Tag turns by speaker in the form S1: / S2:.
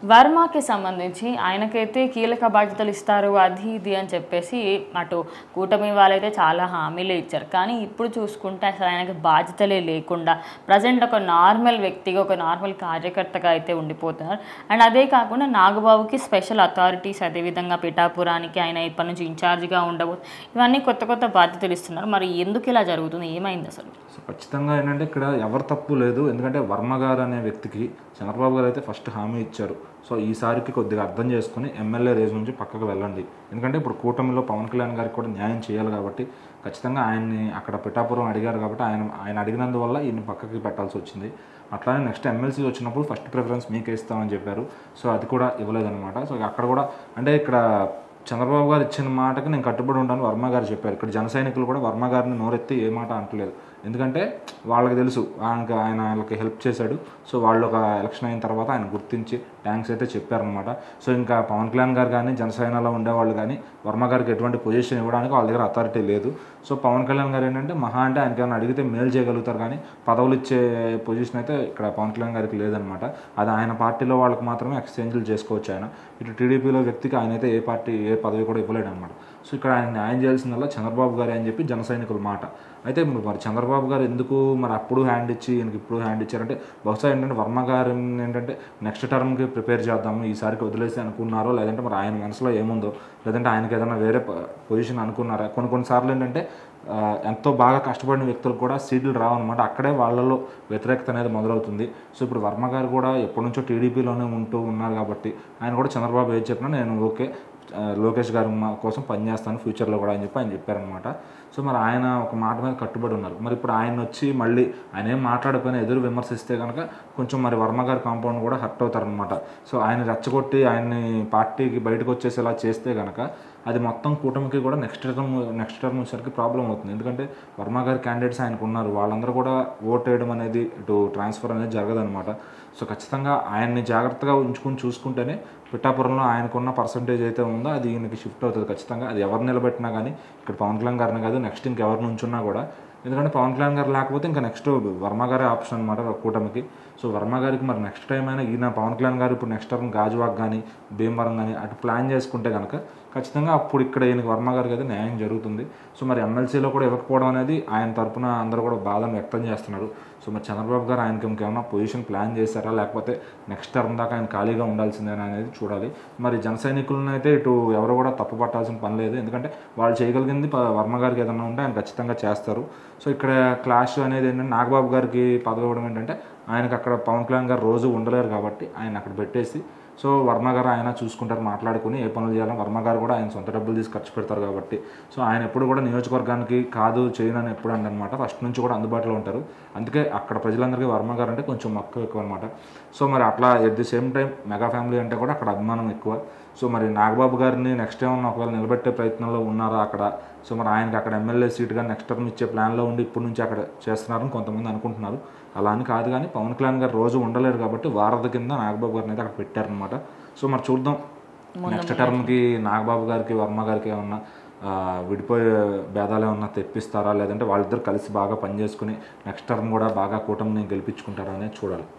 S1: వర్మకి సంబంధించి ఆయనకైతే కీలక బాధ్యతలు ఇస్తారు అది ఇది అని చెప్పేసి అటు కూటమి వాళ్ళైతే చాలా హామీలు ఇచ్చారు. కానీ ఇప్పుడు చూసుకుంటే అసలు ఆయనకి బాధ్యతలే లేకుండా ప్రజెంట్ ఒక నార్మల్ వ్యక్తిగా, ఒక నార్మల్ కార్యకర్తగా అయితే ఉండిపోతున్నారు. అండ్ అదే కాకుండా నాగబాబుకి స్పెషల్ అథారిటీస్, అదేవిధంగా పిఠాపురానికి ఆయన ఇప్పటి నుంచి ఇన్ఛార్జిగా ఇవన్నీ కొత్త కొత్త బాధ్యతలు ఇస్తున్నారు. మరి ఎందుకు ఇలా జరుగుతుంది, ఏమైంది అసలు?
S2: సో ఖచ్చితంగా ఏంటంటే ఇక్కడ ఎవరు తప్పు లేదు. ఎందుకంటే వర్మ గారు అనే వ్యక్తికి చంద్రబాబు గారు అయితే ఫస్ట్ హామీ ఇచ్చారు. సో ఈసారికి కొద్దిగా అర్థం చేసుకుని ఎమ్మెల్యే రేస్ నుంచి పక్కకు వెళ్ళండి. ఎందుకంటే ఇప్పుడు కూటమిలో పవన్ కళ్యాణ్ గారికి కూడా న్యాయం చేయాలి కాబట్టి ఖచ్చితంగా ఆయన్ని అక్కడ పిఠాపురం అడిగారు కాబట్టి ఆయన అడిగినందువల్ల ఈయన పక్కకి పెట్టాల్సి వచ్చింది. అట్లానే నెక్స్ట్ ఎమ్మెల్సీ వచ్చినప్పుడు ఫస్ట్ ప్రిఫరెన్స్ మీకే ఇస్తామని చెప్పారు. సో అది కూడా ఇవ్వలేదన్నమాట. సో అక్కడ కూడా అంటే ఇక్కడ చంద్రబాబు గారు ఇచ్చిన మాటకి నేను కట్టుబడి ఉంటాను వర్మ గారు చెప్పారు. ఇక్కడ జన సైనికులు కూడా వర్మ గారిని నోరెత్తి ఏ మాట అంటలేదు. ఎందుకంటే వాళ్ళకి తెలుసు ఆయన వాళ్ళకి హెల్ప్ చేశాడు. సో వాళ్ళు ఒక ఎలక్షన్ అయిన తర్వాత ఆయన గుర్తించి థ్యాంక్స్ అయితే చెప్పారనమాట. సో ఇంకా పవన్ కళ్యాణ్ గారు కానీ జనసేనలో ఉండేవాళ్ళు కానీ వర్మ గారికి ఎటువంటి పొజిషన్ ఇవ్వడానికి వాళ్ళ దగ్గర అథారిటీ లేదు. సో పవన్ కళ్యాణ్ గారు ఏంటంటే మహా అంటే ఆయనకి ఏమైనా అడిగితే మేలు చేయగలుగుతారు కానీ పదవులు ఇచ్చే పొజిషన్ అయితే ఇక్కడ పవన్ కళ్యాణ్ గారికి లేదనమాట. అది ఆయన పార్టీలో వాళ్ళకి మాత్రమే ఎక్స్చేంజ్లు చేసుకోవచ్చు. ఆయన ఇటు టీడీపీలో వ్యక్తికి ఆయన అయితే ఏ పదవి కూడా ఇవ్వలేడు అనమాట. సో ఇక్కడ ఆయన న్యాయం చేయాల్సిందల్లా చంద్రబాబు గారు అని చెప్పి జన సైనికుల మాట. అయితే మరి చంద్రబాబు గారు ఎందుకు మరి అప్పుడు హ్యాండ్ ఇచ్చి ఈయనకి ఇప్పుడు హ్యాండ్ ఇచ్చారంటే బహుశా ఏంటంటే వర్మ గారు ఏంటంటే నెక్స్ట్ టర్మ్కి ప్రిపేర్ చేద్దాము, ఈసారికి వదిలేసి అనుకున్నారో, లేదంటే మరి ఆయన మనసులో ఏముందో, లేదంటే ఆయనకి ఏదైనా వేరే పొజిషన్ అనుకున్నారా. కొన్నిసార్లు ఏంటంటే ఎంతో బాగా కష్టపడిన వ్యక్తులు కూడా సీట్లు రావన్నమాట. అక్కడే వాళ్ళలో వ్యతిరేకత అనేది మొదలవుతుంది. సో ఇప్పుడు వర్మ గారు కూడా ఎప్పటి నుంచో టీడీపీలోనే ఉంటూ ఉన్నారు కాబట్టి ఆయన కూడా చంద్రబాబు ఏది చెప్పినా నేను ఓకే లోకేష్ గారు కోసం పనిచేస్తాను ఫ్యూచర్లో కూడా అని చెప్పి ఆయన చెప్పారనమాట. సో మరి ఆయన ఒక మాట మీద కట్టుబడి ఉన్నారు. మరి ఇప్పుడు ఆయన వచ్చి మళ్ళీ ఆయన ఏం మాట్లాడకపోయినా ఎదురు విమర్శిస్తే కనుక కొంచెం మరి వర్మ గారి కాంపౌండ్ కూడా హర్ట్ అవుతారనమాట. సో ఆయన రెచ్చగొట్టి ఆయన్ని పార్టీకి బయటకు వచ్చేసేలా చేస్తే కనుక అది మొత్తం కూటమికి కూడా నెక్స్ట్ టర్మ్ వచ్చేసరికి ప్రాబ్లం అవుతుంది. ఎందుకంటే వర్మ గారి క్యాండిడేట్స్ ఆయనకు ఉన్నారు, వాళ్ళందరూ కూడా ఓట్ వేయడం అనేది ఇటు ట్రాన్స్ఫర్ అనేది జరగదనమాట. సో ఖచ్చితంగా ఆయన్ని జాగ్రత్తగా చూసుకుంటేనే పిఠాపురంలో ఆయనకున్న పర్సంటేజ్ అయితే ఉందో అది ఈయనకి షిఫ్ట్ అవుతుంది ఖచ్చితంగా. అది ఎవరు నిలబెట్టినా కానీ ఇక్కడ పవన్ కళ్యాణ్ గారిని కాదు, నెక్స్ట్ ఇంకెవరి నుంచున్నా కూడా. ఎందుకంటే పవన్ కళ్యాణ్ గారు లేకపోతే ఇంకా నెక్స్ట్ వర్మ గారే ఆప్షన్ అనమాట కూటమికి. సో వర్మ గారికి మరి నెక్స్ట్ టైం అయినా ఈయన పవన్ కళ్యాణ్ గారు ఇప్పుడు నెక్స్ట్ టర్మ్ గాజువాక్ కానీ భీమవరం కానీ అటు ప్లాన్ చేసుకుంటే కనుక ఖచ్చితంగా అప్పుడు ఇక్కడ ఈయనకి వర్మ గారికి అయితే న్యాయం జరుగుతుంది. సో మరి ఎమ్మెల్సీలో కూడా ఇవ్వకపోవడం అనేది ఆయన తరఫున అందరూ కూడా బాధను వ్యక్తం చేస్తున్నారు. సో మరి చంద్రబాబు గారు ఆయనకి ఇంకేమైనా పొజిషన్ ప్లాన్ చేశారా, లేకపోతే నెక్స్ట్ టర్మ్ దాకా ఆయన ఖాళీగా ఉండాల్సిందేనా అనేది చూడాలి. మరి జన సైనికులను అయితే ఇటు ఎవరు కూడా తప్పు పట్టాల్సిన పని లేదు. ఎందుకంటే వాళ్ళు చేయగలిగింది వర్మ గారికి ఏదైనా ఉంటే ఆయన ఖచ్చితంగా చేస్తారు. సో ఇక్కడ క్లాష్ అనేది ఏంటంటే నాగబాబు గారికి పదవి ఇవ్వడం ఏంటంటే ఆయనకు అక్కడ పవన్ కళ్యాణ్ గారు రోజు ఉండలేరు కాబట్టి ఆయన అక్కడ పెట్టేసి సో వర్మ గారు ఆయన చూసుకుంటారు, మాట్లాడుకుని ఏ పనులు చేయాలని. వర్మ గారు కూడా ఆయన సొంత డబ్బులు తీసి ఖర్చు పెడతారు కాబట్టి సో ఆయన ఎప్పుడు కూడా నియోజకవర్గానికి కాదు చేయనని ఎప్పుడు అనమాట. ఫస్ట్ నుంచి కూడా అందుబాటులో ఉంటారు. అందుకే అక్కడ ప్రజలందరికీ వర్మ గారు అంటే కొంచెం మక్కువ ఎక్కువ అనమాట. సో మరి అట్లా at the same time mega family అంటే కూడా అక్కడ అభిమానం ఎక్కువ. సో మరి నాగబాబు గారిని నెక్స్ట్ ఏమన్నా ఒకవేళ నిలబెట్టే ప్రయత్నంలో ఉన్నారా అక్కడ. సో మరి ఆయనకి అక్కడ ఎమ్మెల్యే సీట్గా నెక్స్ట్ టర్మ్ ఇచ్చే ప్లాన్లో ఉండి ఇప్పటి నుంచి అక్కడ చేస్తున్నారని కొంతమంది అనుకుంటున్నారు. అలా అని కాదు కానీ పవన్ కళ్యాణ్ గారు రోజు ఉండలేరు కాబట్టి వారధి కింద నాగబాబు గారిని అయితే అక్కడ పెట్టారనమాట. సో మరి చూద్దాం నెక్స్ట్ టర్మ్కి నాగబాబు గారికి వర్మ గారికి ఏమన్నా విడిపోయే భేదాలు ఏమన్నా తెప్పిస్తారా, లేదంటే వాళ్ళిద్దరు కలిసి బాగా పనిచేసుకుని నెక్స్ట్ టర్మ్ కూడా బాగా కూటమిని గెలిపించుకుంటారా అనేది చూడాలి.